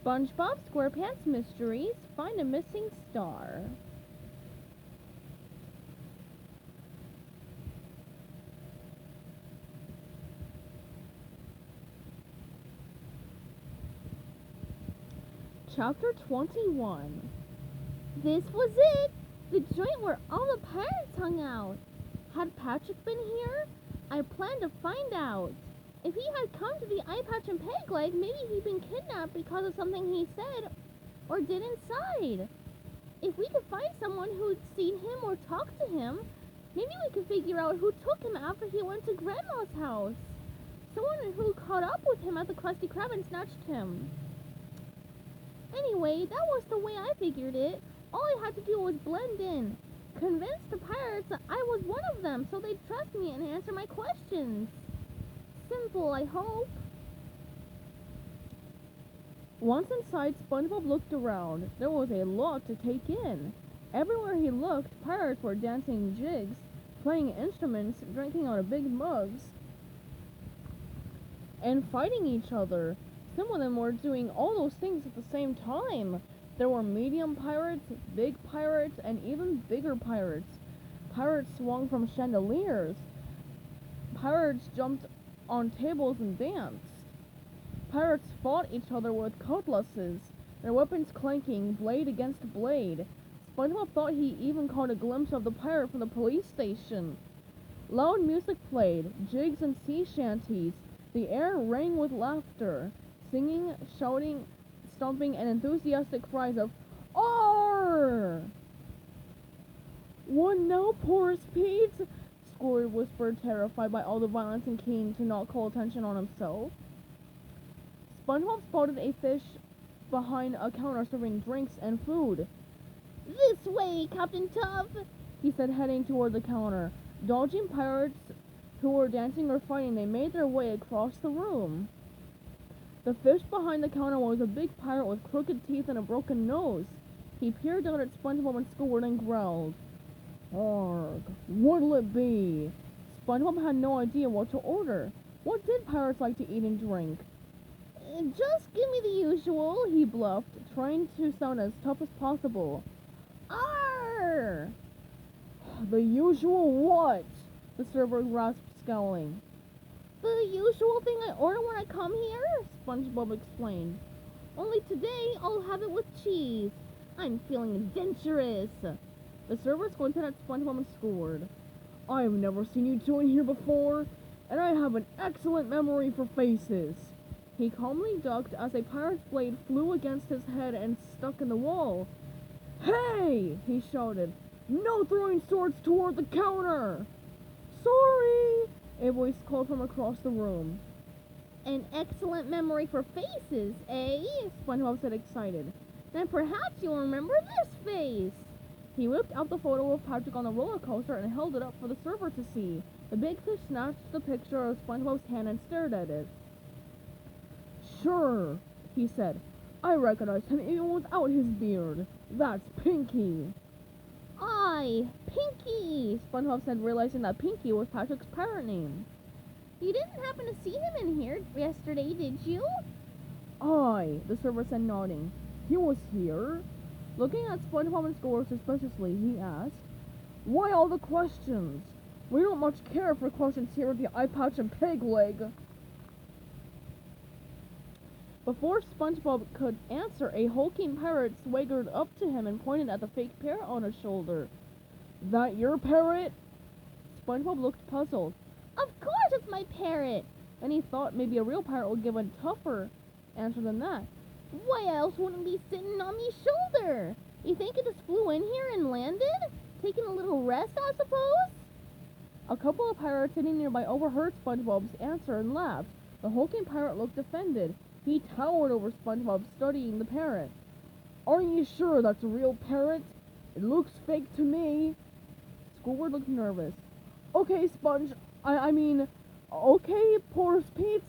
SpongeBob SquarePants Mysteries Find a Missing Star. Chapter 21. This was it! The joint where all the pirates hung out. Had Patrick been here? I planned to find out. If he had come to the Eye Patch and Peg Leg, maybe he'd been kidnapped because of something he said or did inside. If we could find someone who'd seen him or talked to him, maybe we could figure out who took him after he went to Grandma's house. Someone who caught up with him at the Krusty Krab and snatched him. Anyway, that was the way I figured it. All I had to do was blend in. Convince the pirates that I was one of them so they'd trust me and answer my questions. Simple, I hope. Once inside, SpongeBob looked around. There was a lot to take in. Everywhere he looked, pirates were dancing jigs, playing instruments, drinking out of big mugs, and fighting each other. Some of them were doing all those things at the same time. There were medium pirates, big pirates, and even bigger pirates. Pirates swung from chandeliers. Pirates jumped on tables and danced. Pirates fought each other with cutlasses, their weapons clanking, blade against blade. SpongeBob thought he even caught a glimpse of the pirate from the police station. Loud music played, jigs and sea shanties. The air rang with laughter, singing, shouting, stomping, and enthusiastic cries of "Arr!" "What now, Porous Pete?" Squidward whispered, terrified by all the violence and keen to not call attention on himself. SpongeBob spotted a fish behind a counter serving drinks and food. "This way, Captain Tough," he said, heading toward the counter. Dodging pirates who were dancing or fighting, they made their way across the room. The fish behind the counter was a big pirate with crooked teeth and a broken nose. He peered out at SpongeBob and Squidward and growled, "Arg, what'll it be?" SpongeBob had no idea what to order. What did pirates like to eat and drink? "Just give me the usual," he bluffed, trying to sound as tough as possible. "Arr!" "The usual what?" the server rasped, scowling. "The usual thing I order when I come here," SpongeBob explained. "Only today I'll have it with cheese. I'm feeling adventurous." The server squinted at SpongeBob and Squidward. "I've never seen you two in here before, and I have an excellent memory for faces." He calmly ducked as a pirate's blade flew against his head and stuck in the wall. "Hey!" he shouted. "No throwing swords toward the counter!" "Sorry!" a voice called from across the room. "An excellent memory for faces, eh?" SpongeBob said, excited. "Then perhaps you'll remember this face." He whipped out the photo of Patrick on the roller coaster and held it up for the server to see. The big fish snatched the picture out of SpongeBob's hand and stared at it. "Sure," he said. "I recognize him even without his beard. That's Pinky." "Aye, Pinky," SpongeBob said, realizing that Pinky was Patrick's pirate name. "You didn't happen to see him in here yesterday, did you?" "Aye," the server said, nodding. "He was here." Looking at SpongeBob and Squidward suspiciously, he asked, "Why all the questions? We don't much care for questions here at the Eye Patch and Peg Leg." Before SpongeBob could answer, a hulking pirate swaggered up to him and pointed at the fake parrot on his shoulder. "That your parrot?" SpongeBob looked puzzled. "Of course it's my parrot!" Then he thought maybe a real pirate would give a tougher answer than that. "Why else wouldn't it be sitting on me shoulder? You think it just flew in here and landed? Taking a little rest, I suppose?" A couple of pirates sitting nearby overheard SpongeBob's answer and laughed. The hulking pirate looked offended. He towered over SpongeBob, studying the parrot. "Are you sure that's a real parrot? It looks fake to me." Squidward looked nervous. "Okay, okay, Porous Pete.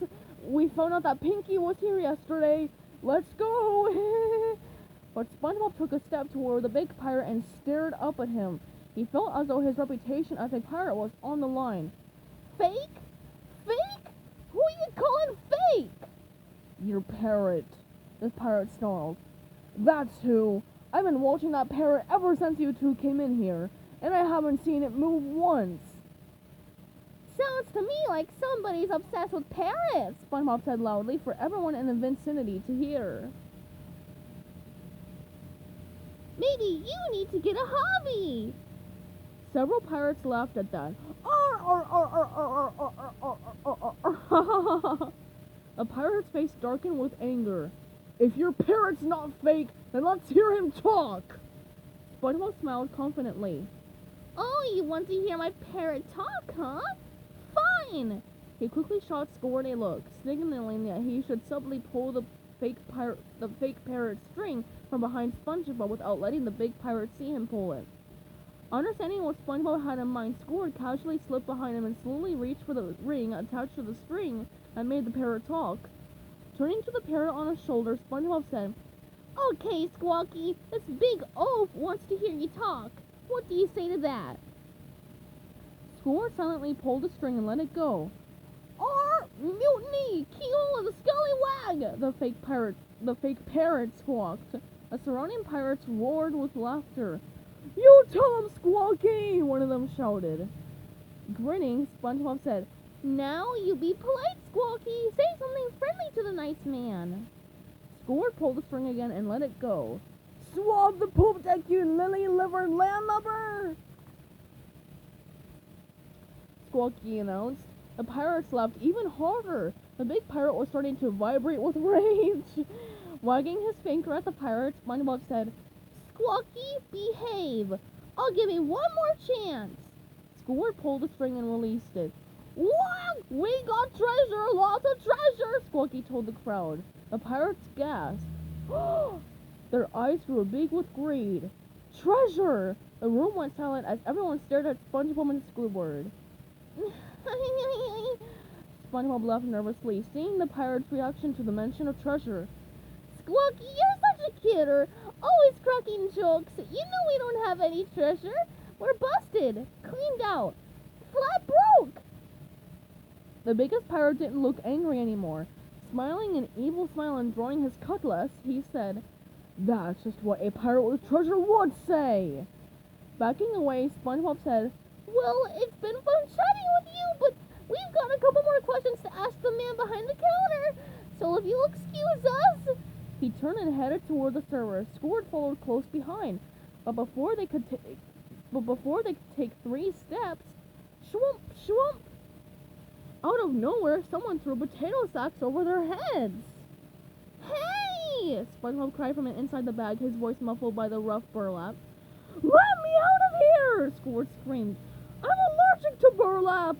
We found out that Pinky was here yesterday. Let's go." But SpongeBob took a step toward the big pirate and stared up at him. He felt as though his reputation as a pirate was on the line. "Fake? Fake? Who are you calling fake?" "Your parrot." the pirate snarled. That's who. I've been watching that parrot ever since you two came in here, and I haven't seen it move once. Sounds to me like somebody's obsessed with parrots, SpongeBob said loudly for everyone in the vicinity to hear. Maybe you need to get a hobby. Several pirates laughed at that. The pirate's face darkened with anger. If your parrot's not fake, then let's hear him talk. SpongeBob smiled confidently. Oh, you want to hear my parrot talk, huh? Fine! He quickly shot Squidward a look, signaling that he should subtly pull the fake parrot's string from behind SpongeBob without letting the big pirate see him pull it. Understanding what SpongeBob had in mind, Squidward casually slipped behind him and slowly reached for the ring attached to the string that made the parrot talk. Turning to the parrot on his shoulder, SpongeBob said, Okay, Squawky, this big oaf wants to hear you talk. What do you say to that? Squidward silently pulled the string and let it go. Mutiny! Kill the scallywag! The fake parrot squawked. The surrounding pirates roared with laughter. You tell him, Squawky! One of them shouted. Grinning, SpongeBob said, Now you be polite, Squawky. Say something friendly to the nice man. Squidward pulled the string again and let it go. Swab the poop deck, you lily-livered landlubber! Squawky announced. The pirates laughed even harder. The big pirate was starting to vibrate with rage. Wagging his finger at the pirate, SpongeBob said, Squawky, behave. I'll give you one more chance. Squidward pulled the string and released it. Wow! We got treasure! Lots of treasure! Squawky told the crowd. The pirates gasped. Their eyes grew big with greed. Treasure! The room went silent as everyone stared at SpongeBob and Squidward. SpongeBob laughed nervously, seeing the pirate's reaction to the mention of treasure. Squawky, you're such a kidder! Always cracking jokes. You know we don't have any treasure. We're busted. Cleaned out. Flat broke. The biggest pirate didn't look angry anymore. Smiling an evil smile and drawing his cutlass, he said, That's just what a pirate with treasure would say. Backing away, SpongeBob said, Well, it's been fun chatting with you, but we've got a couple more questions to ask the man behind the counter. So if you'll excuse us. He turned and headed toward the server. Squidward followed close behind. But before they could take 3 steps, shwoomp, shwoomp. Out of nowhere, someone threw potato sacks over their heads. Hey! SpongeBob cried from inside the bag, his voice muffled by the rough burlap. Let me out of here! Squidward screamed. I'm allergic to burlap!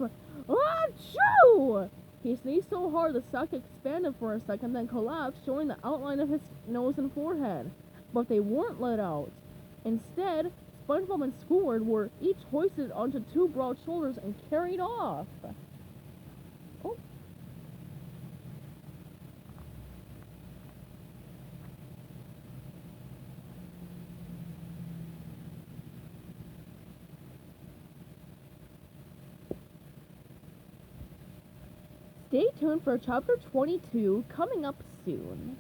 Achoo! He sneezed so hard the sack expanded for a second, then collapsed, showing the outline of his nose and forehead. But they weren't let out. Instead, SpongeBob and Squidward were each hoisted onto 2 broad shoulders and carried off. Oh. Stay tuned for chapter 22 coming up soon.